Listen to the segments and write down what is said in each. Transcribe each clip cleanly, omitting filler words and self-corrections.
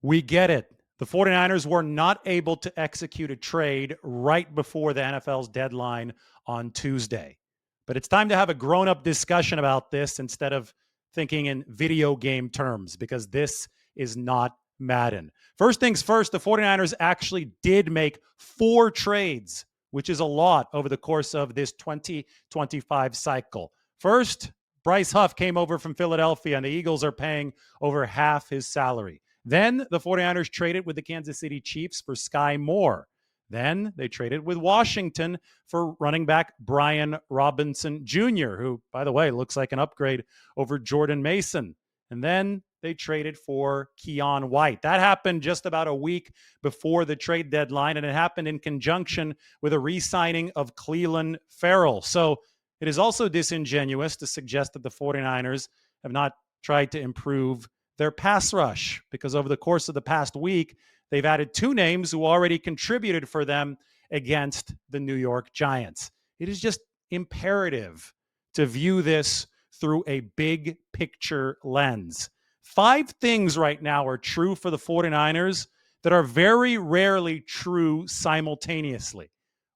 We get it. The 49ers were not able to execute a trade right before the NFL's deadline on Tuesday. But it's time to have a grown-up discussion about this instead of thinking in video game terms, because this is not Madden. First things first, the 49ers actually did make 4 trades, which is a lot over the course of this 2025 cycle. First, Bryce Huff came over from Philadelphia, and the Eagles are paying over half his salary. Then the 49ers traded with the Kansas City Chiefs for Sky Moore. Then they traded with Washington for running back Brian Robinson Jr., who, by the way, looks like an upgrade over Jordan Mason. And then they traded for Keon White. That happened just about a week before the trade deadline, and it happened in conjunction with a re-signing of Clelin Ferrell. So it is also disingenuous to suggest that the 49ers have not tried to improve their pass rush, because over the course of the past week, they've added 2 names who already contributed for them against the New York Giants. It is just imperative to view this through a big picture lens. 5 things right now are true for the 49ers that are very rarely true simultaneously.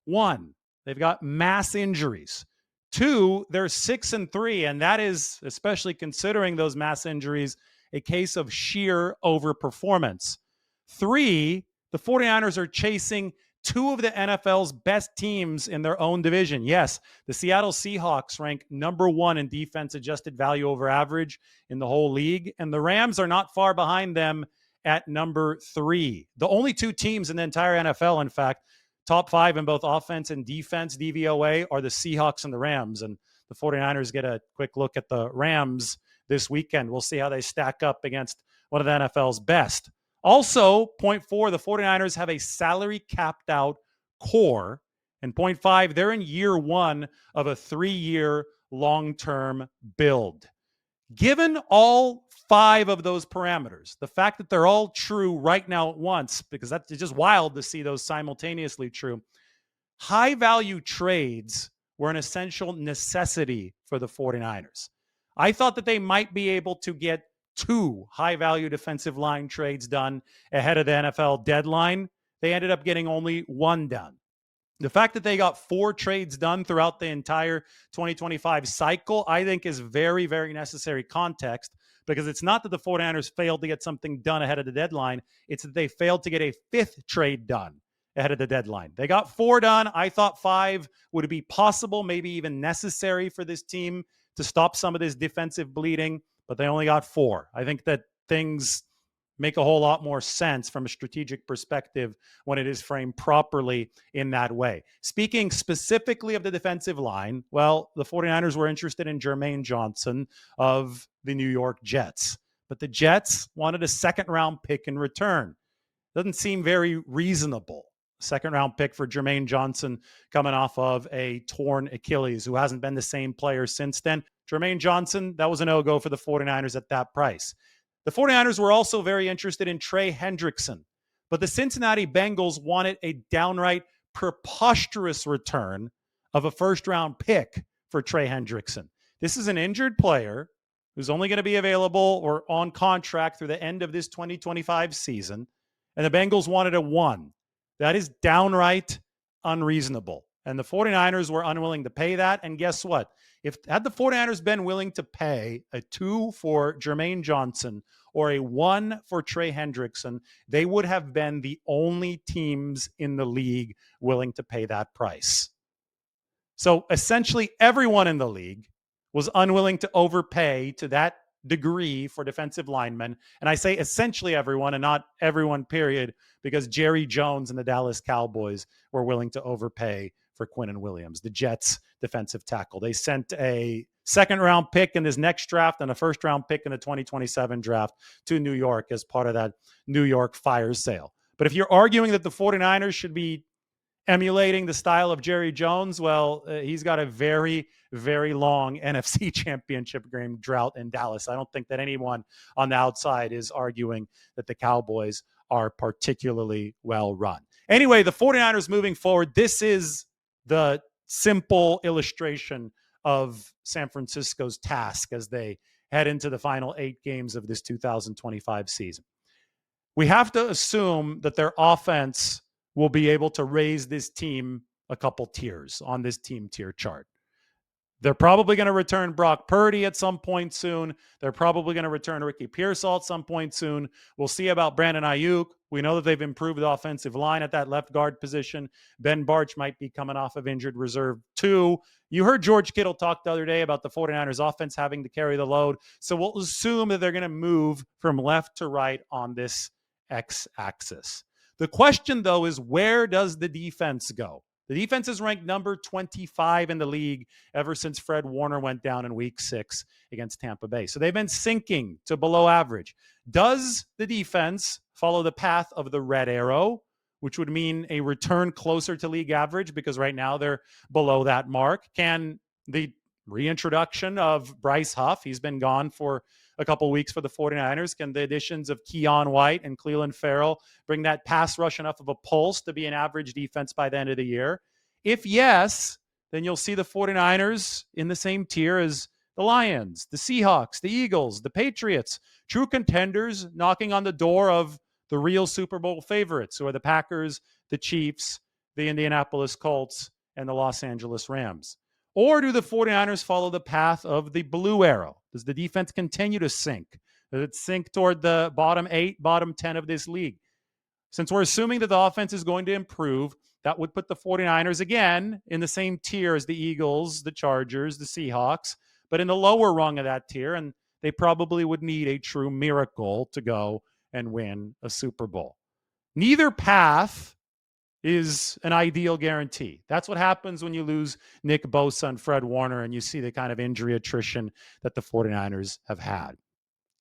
1, they've got mass injuries. 2, they're 6-3, and that is, especially considering those mass injuries, a case of sheer overperformance. 3, the 49ers are chasing 2 of the NFL's best teams in their own division. Yes, the Seattle Seahawks rank number 1 in defense adjusted value over average in the whole league, and the Rams are not far behind them at number 3. The only 2 teams in the entire NFL, in fact, top 5 in both offense and defense DVOA, are the Seahawks and the Rams, and the 49ers get a quick look at the Rams this weekend. We'll see how they stack up against one of the NFL's best. Also, point 4, the 49ers have a salary capped out core. And point 5, they're in year 1 of a 3-year long-term build. Given all 5 of those parameters, the fact that they're all true right now at once, because that's just wild to see those simultaneously true, high-value trades were an essential necessity for the 49ers. I thought that they might be able to get 2 high-value defensive line trades done ahead of the NFL deadline. They ended up getting only 1 done. The fact that they got 4 trades done throughout the entire 2025 cycle, I think, is very, very necessary context, because it's not that the 49ers failed to get something done ahead of the deadline. It's that they failed to get a 5th trade done ahead of the deadline. They got 4 done. I thought 5 would be possible, maybe even necessary for this team to stop some of this defensive bleeding, but they only got 4. I think that things make a whole lot more sense from a strategic perspective when it is framed properly in that way. Speaking specifically of the defensive line, well, the 49ers were interested in Jermaine Johnson of the New York Jets, but the Jets wanted a 2nd-round pick in return. Doesn't seem very reasonable. 2nd-round pick for Jermaine Johnson coming off of a torn Achilles, who hasn't been the same player since then. Jermaine Johnson, that was a no-go for the 49ers at that price. The 49ers were also very interested in Trey Hendrickson, but the Cincinnati Bengals wanted a downright preposterous return of a 1st-round pick for Trey Hendrickson. This is an injured player who's only going to be available or on contract through the end of this 2025 season, and the Bengals wanted a 1. That is downright unreasonable. And the 49ers were unwilling to pay that. And guess what? Had the 49ers been willing to pay a 2 for Jermaine Johnson or a 1 for Trey Hendrickson, they would have been the only teams in the league willing to pay that price. So essentially everyone in the league was unwilling to overpay to that degree for defensive linemen. And I say essentially everyone and not everyone, period, because Jerry Jones and the Dallas Cowboys were willing to overpay for Quinnen Williams, the Jets defensive tackle. They sent a 2nd-round pick in this next draft and a 1st-round pick in the 2027 draft to New York as part of that New York fire sale. But if you're arguing that the 49ers should be emulating the style of Jerry Jones, well, he's got a very, very long NFC championship game drought in Dallas. I don't think that anyone on the outside is arguing that the Cowboys are particularly well run. Anyway, the 49ers moving forward, this is the simple illustration of San Francisco's task as they head into the final 8 games of this 2025 season. we have to assume that their offense will be able to raise this team a couple tiers on this team tier chart. They're probably going to return Brock Purdy at some point soon. They're probably going to return Ricky Pearsall at some point soon. We'll see about Brandon Ayuk. We know that they've improved the offensive line at that left guard position. Ben Barch might be coming off of injured reserve too. You heard George Kittle talk the other day about the 49ers offense having to carry the load. So we'll assume that they're going to move from left to right on this x-axis. The question, though, is where does the defense go? The defense is ranked number 25 in the league ever since Fred Warner went down in week 6 against Tampa Bay. So they've been sinking to below average. Does the defense follow the path of the red arrow, which would mean a return closer to league average because right now they're below that mark? Can the reintroduction of Bryce Huff, he's been gone for a couple weeks for the 49ers, can the additions of Keon White and Cleveland Farrell bring that pass rush enough of a pulse to be an average defense by the end of the year? If yes, then you'll see the 49ers in the same tier as the Lions, the Seahawks, the Eagles, the Patriots, true contenders knocking on the door of the real Super Bowl favorites, who are the Packers, the Chiefs, the Indianapolis Colts, and the Los Angeles Rams. Or do the 49ers follow the path of the blue arrow? Does the defense continue to sink? Does it sink toward the bottom 8, bottom 10 of this league? Since we're assuming that the offense is going to improve, that would put the 49ers again in the same tier as the Eagles, the Chargers, the Seahawks, but in the lower rung of that tier, and they probably would need a true miracle to go and win a Super Bowl. Neither path is an ideal guarantee. That's what happens when you lose Nick Bosa and Fred Warner and you see the kind of injury attrition that the 49ers have had.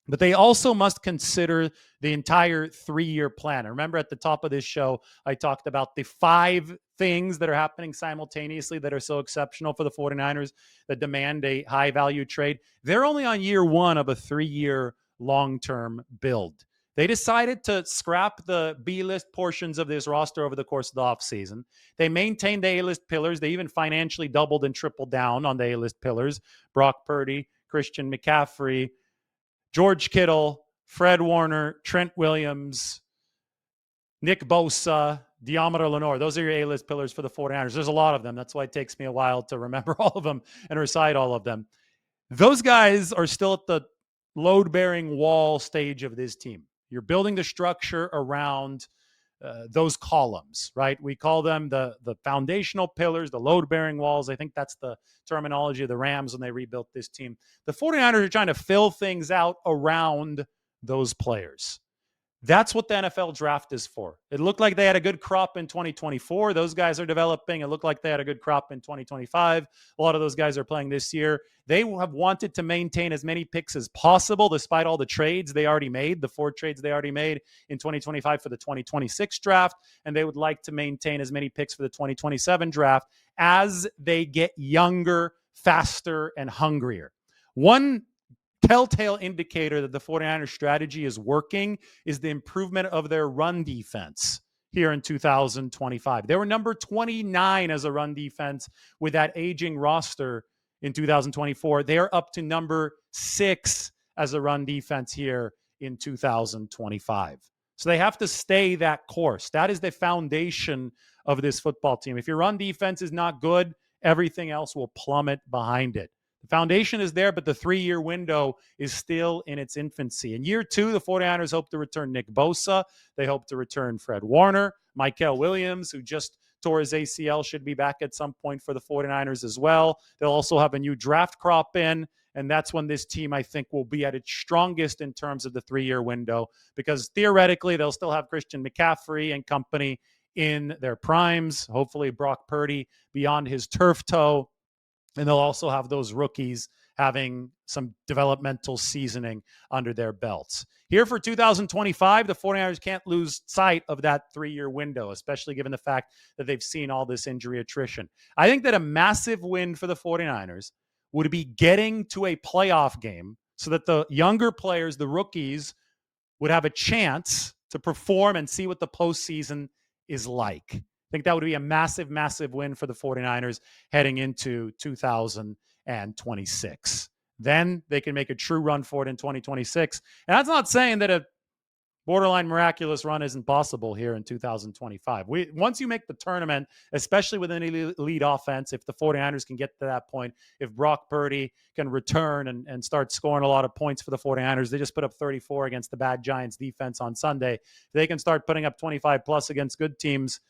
But they also must consider the entire 3-year plan. Remember at the top of this show, I talked about the 5 things that are happening simultaneously that are so exceptional for the 49ers that demand a high-value trade. They're only on year 1 of a 3-year long-term build. They decided to scrap the B-list portions of this roster over the course of the offseason. They maintained the A-list pillars. They even financially doubled and tripled down on the A-list pillars. Brock Purdy, Christian McCaffrey, George Kittle, Fred Warner, Trent Williams, Nick Bosa, Deommodore Lenoir. Those are your A-list pillars for the 49ers. There's a lot of them. That's why it takes me a while to remember all of them and recite all of them. Those guys are still at the load-bearing wall stage of this team. You're building the structure around those columns, right? We call them the foundational pillars, the load-bearing walls. I think that's the terminology of the Rams when they rebuilt this team. The 49ers are trying to fill things out around those players. That's what the NFL draft is for. It looked like they had a good crop in 2024. Those guys are developing. It looked like they had a good crop in 2025. A lot of those guys are playing this year. They have wanted to maintain as many picks as possible, despite all the trades they already made, the 4 trades they already made in 2025 for the 2026 draft. And they would like to maintain as many picks for the 2027 draft as they get younger, faster, and hungrier. One telltale indicator that the 49ers strategy is working is the improvement of their run defense here in 2025. They were number 29 as a run defense with that aging roster in 2024. They are up to number 6 as a run defense here in 2025. So they have to stay that course. That is the foundation of this football team. If your run defense is not good, everything else will plummet behind it. The foundation is there, but the 3-year window is still in its infancy. In year 2, the 49ers hope to return Nick Bosa. They hope to return Fred Warner. Mykel Williams, who just tore his ACL, should be back at some point for the 49ers as well. They'll also have a new draft crop in, and that's when this team, I think, will be at its strongest in terms of the 3-year window, because theoretically, they'll still have Christian McCaffrey and company in their primes. Hopefully, Brock Purdy beyond his turf toe. And they'll also have those rookies having some developmental seasoning under their belts. Here for 2025, the 49ers can't lose sight of that 3-year window, especially given the fact that they've seen all this injury attrition. I think that a massive win for the 49ers would be getting to a playoff game so that the younger players, the rookies, would have a chance to perform and see what the postseason is like. I think that would be a massive, massive win for the 49ers heading into 2026. Then they can make a true run for it in 2026. And that's not saying that a borderline miraculous run isn't possible here in 2025. Once you make the tournament, especially with an elite offense, if the 49ers can get to that point, if Brock Purdy can return and start scoring a lot of points for the 49ers, they just put up 34 against the bad Giants defense on Sunday. If they can start putting up 25 plus against good teams,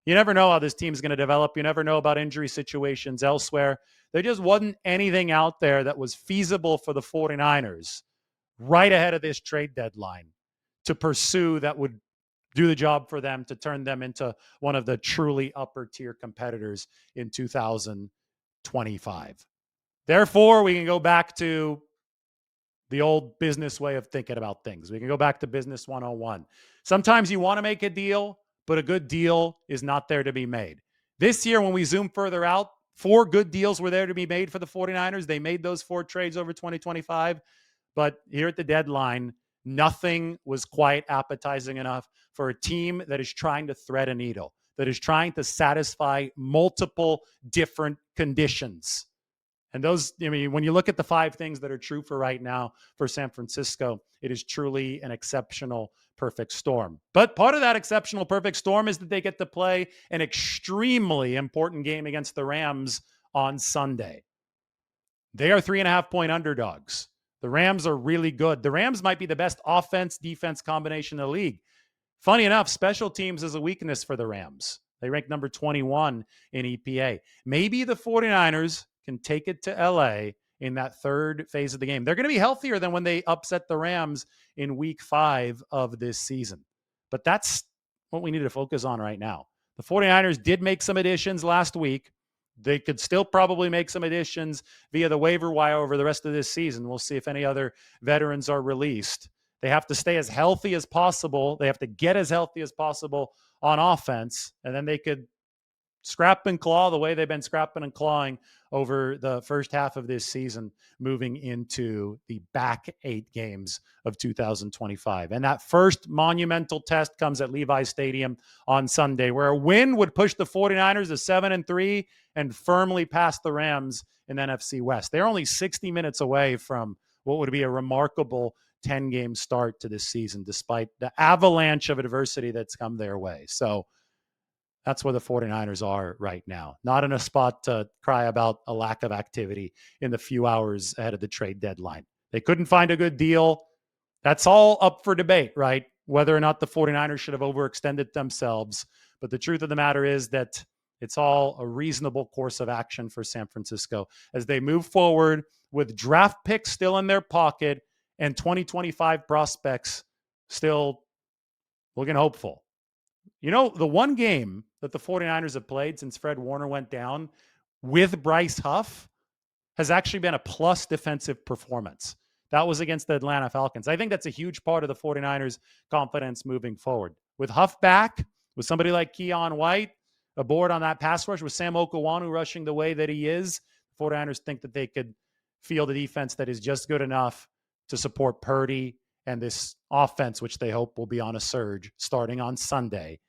you never know how this team's going to develop. You never know about injury situations elsewhere. There just wasn't anything out there that was feasible for the 49ers right ahead of this trade deadline to pursue that would do the job for them to turn them into one of the truly upper tier competitors in 2025. Therefore, we can go back to the old business way of thinking about things. We can go back to business 101. Sometimes you want to make a deal, but a good deal is not there to be made. This year, when we zoom further out, 4 good deals were there to be made for the 49ers. They made those 4 trades over 2025. But here at the deadline, nothing was quite appetizing enough for a team that is trying to thread a needle, that is trying to satisfy multiple different conditions. And those, I mean, when you look at the 5 things that are true for right now for San Francisco, it is truly an exceptional perfect storm. But part of that exceptional perfect storm is that they get to play an extremely important game against the Rams on Sunday. They are 3.5-point underdogs. The Rams are really good. The Rams might be the best offense-defense combination in the league. Funny enough, special teams is a weakness for the Rams. They rank number 21 in EPA. Maybe the 49ers can take it to LA in that third phase of the game. They're going to be healthier than when they upset the Rams in week 5 of this season. But that's what we need to focus on right now. The 49ers did make some additions last week. They could still probably make some additions via the waiver wire over the rest of this season. We'll see if any other veterans are released. They have to stay as healthy as possible. They have to get as healthy as possible on offense, and then they could scrap and claw the way they've been scrapping and clawing over the first half of this season, moving into the back 8 games of 2025. And that first monumental test comes at Levi's Stadium on Sunday, where a win would push the 49ers to 7-3 and firmly pass the Rams in NFC West. They're only 60 minutes away from what would be a remarkable 10-game start to this season, despite the avalanche of adversity that's come their way. So that's where the 49ers are right now. Not in a spot to cry about a lack of activity in the few hours ahead of the trade deadline. They couldn't find a good deal. That's all up for debate, right? Whether or not the 49ers should have overextended themselves. But the truth of the matter is that it's all a reasonable course of action for San Francisco as they move forward with draft picks still in their pocket and 2025 prospects still looking hopeful. You know, the one game that the 49ers have played since Fred Warner went down with Bryce Huff has actually been a plus defensive performance. That was against the Atlanta Falcons. I think that's a huge part of the 49ers' confidence moving forward. With Huff back, with somebody like Keon White aboard on that pass rush, with Sam Okawanu rushing the way that he is, the 49ers think that they could field a defense that is just good enough to support Purdy and this offense, which they hope will be on a surge starting on Sunday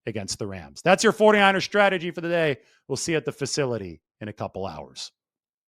against the Rams. That's your 49ers strategy for the day. We'll see you at the facility in a couple hours.